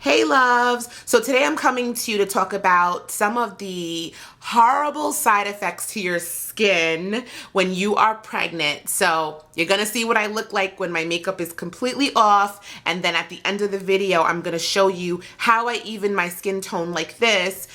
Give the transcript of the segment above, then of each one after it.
Hey loves! So today I'm coming to you to talk about some of the horrible side effects to your skin when you are pregnant. So you're gonna see what I look like when my makeup is completely off, and then at the end of the video I'm gonna show you how I even my skin tone like this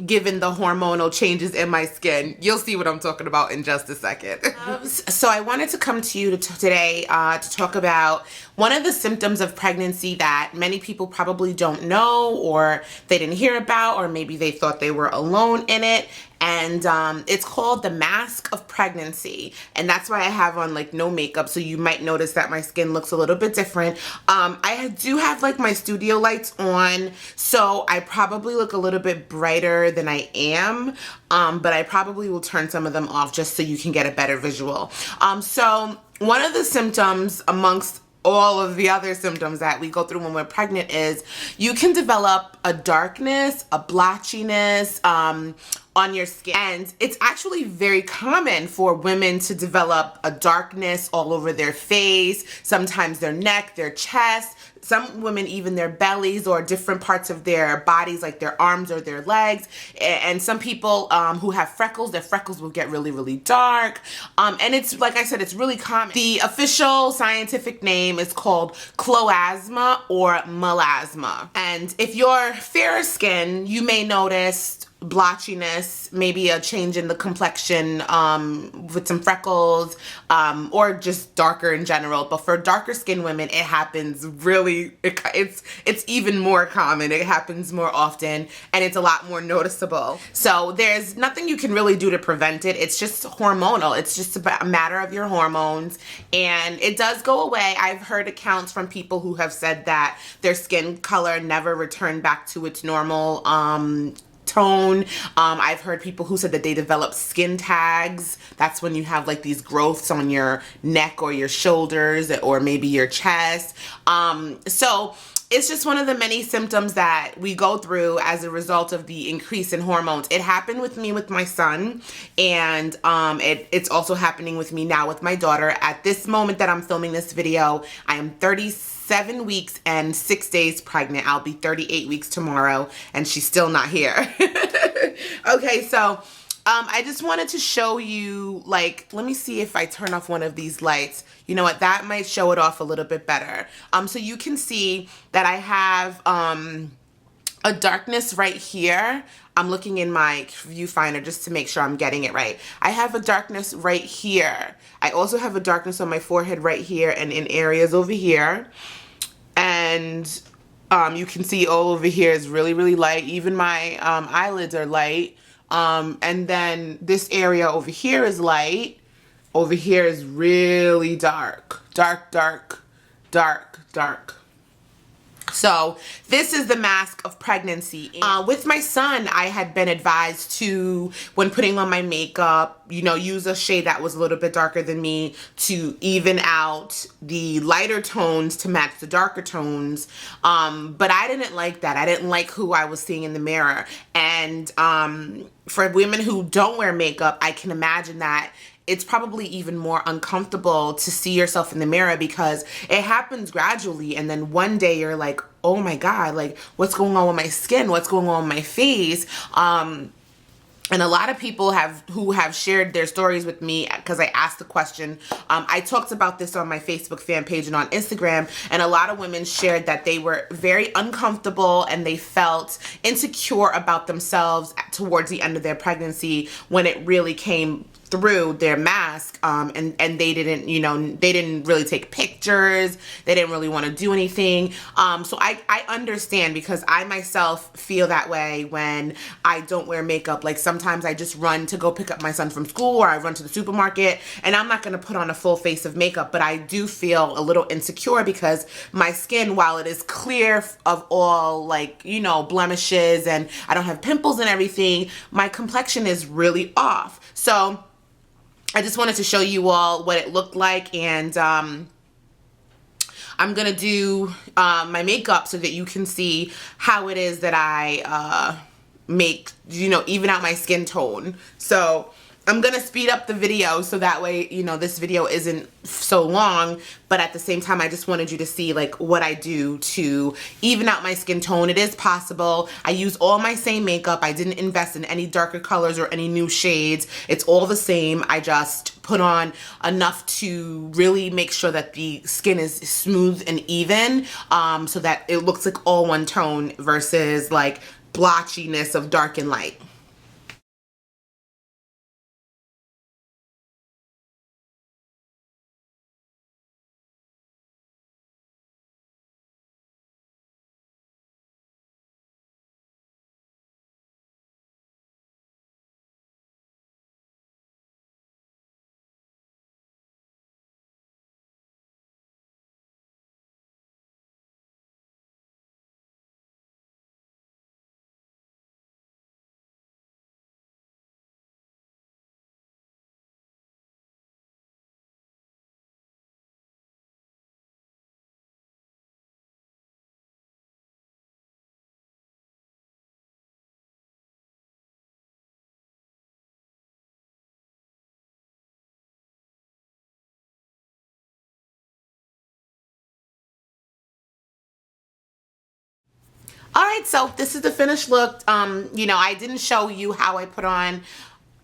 given the hormonal changes in my skin. You'll see what I'm talking about in just a second. So I wanted to come to you today to talk about one of the symptoms of pregnancy that many people probably don't know, or they didn't hear about, or maybe they thought they were alone in it. And it's called the mask of pregnancy. And that's why I have on like no makeup. So you might notice that my skin looks a little bit different. I do have like my studio lights on. So I probably look a little bit brighter than I am. But I probably will turn some of them off just so you can get a better visual. So one of the symptoms amongst all of the other symptoms that we go through when we're pregnant is you can develop a darkness, a blotchiness, on your skin. And it's actually very common for women to develop a darkness all over their face, sometimes their neck, their chest, some women even their bellies or different parts of their bodies like their arms or their legs. And some people who have freckles, their freckles will get really, really dark. And it's, like I said, it's really common. The official scientific name is called chloasma or melasma. And if you're fairer skin, you may notice blotchiness, maybe a change in the complexion with some freckles, or just darker in general. But for darker skinned women, it happens really, it's even more common. It happens more often and it's a lot more noticeable. So there's nothing you can really do to prevent it. It's just hormonal. It's just a matter of your hormones, and it does go away. I've heard accounts from people who have said that their skin color never returned back to its normal tone. I've heard people who said that they develop skin tags. That's when you have like these growths on your neck or your shoulders or maybe your chest. So it's just one of the many symptoms that we go through as a result of the increase in hormones. It happened with me with my son, and it's also happening with me now with my daughter. At this moment that I'm filming this video, I am 37 weeks and 6 days pregnant. I'll be 38 weeks tomorrow, and she's still not here. Okay, so I just wanted to show you, like, let me see if I turn off one of these lights. You know what, that might show it off a little bit better. So you can see that I have a darkness right here. I'm looking in my viewfinder just to make sure I'm getting it right. I have a darkness right here. I also have a darkness on my forehead right here and in areas over here. And you can see all over here is really, really light. Even my eyelids are light. And then this area over here is light. Over here is really dark. Dark, dark, dark, dark. So this is the mask of pregnancy. With my son, I had been advised to, when putting on my makeup, you know, use a shade that was a little bit darker than me to even out the lighter tones to match the darker tones. But I didn't like that. I didn't like who I was seeing in the mirror. And for women who don't wear makeup, I can imagine that it's probably even more uncomfortable to see yourself in the mirror because it happens gradually, and then one day you're like, oh my God, like what's going on with my skin? What's going on with my face? And a lot of people who have shared their stories with me because I asked the question. I talked about this on my Facebook fan page and on Instagram, and a lot of women shared that they were very uncomfortable and they felt insecure about themselves towards the end of their pregnancy when it really came through their mask, and they didn't, you know, they didn't really take pictures. They didn't really want to do anything. So I understand, because I myself feel that way when I don't wear makeup. Like sometimes I just run to go pick up my son from school, or I run to the supermarket, and I'm not going to put on a full face of makeup, but I do feel a little insecure because my skin, while it is clear of all, like, you know, blemishes and I don't have pimples and everything, my complexion is really off. So I just wanted to show you all what it looked like, and I'm going to do my makeup so that you can see how it is that I make, you know, even out my skin tone. So I'm gonna speed up the video so that way, you know, this video isn't so long, but at the same time, I just wanted you to see like what I do to even out my skin tone. It is possible. I use all my same makeup. I didn't invest in any darker colors or any new shades. It's all the same. I just put on enough to really make sure that the skin is smooth and even, so that it looks like all one tone versus like blotchiness of dark and light. All right, so this is the finished look. You know, I didn't show you how I put on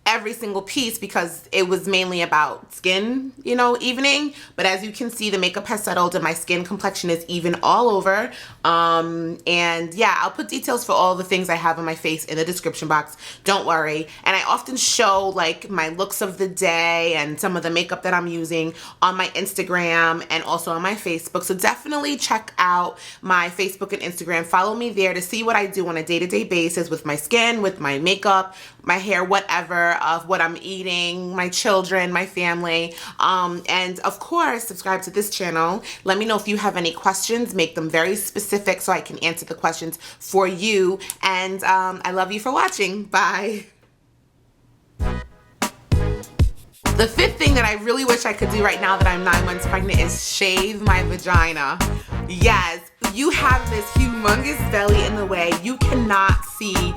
every single piece because it was mainly about skin, you know, evening. But as you can see, the makeup has settled and my skin complexion is even all over. And yeah, I'll put details for all the things I have on my face in the description box. Don't worry. And I often show like my looks of the day and some of the makeup that I'm using on my Instagram and also on my Facebook. So definitely check out my Facebook and Instagram. Follow me there to see what I do on a day-to-day basis with my skin, with my makeup, my hair, whatever, of what I'm eating, my children, my family. And of course, subscribe to this channel. Let me know if you have any questions. Make them very specific so I can answer the questions for you. And I love you for watching. Bye. The fifth thing that I really wish I could do right now that I'm 9 months pregnant is shave my vagina. Yes, you have this humongous belly in the way. You cannot see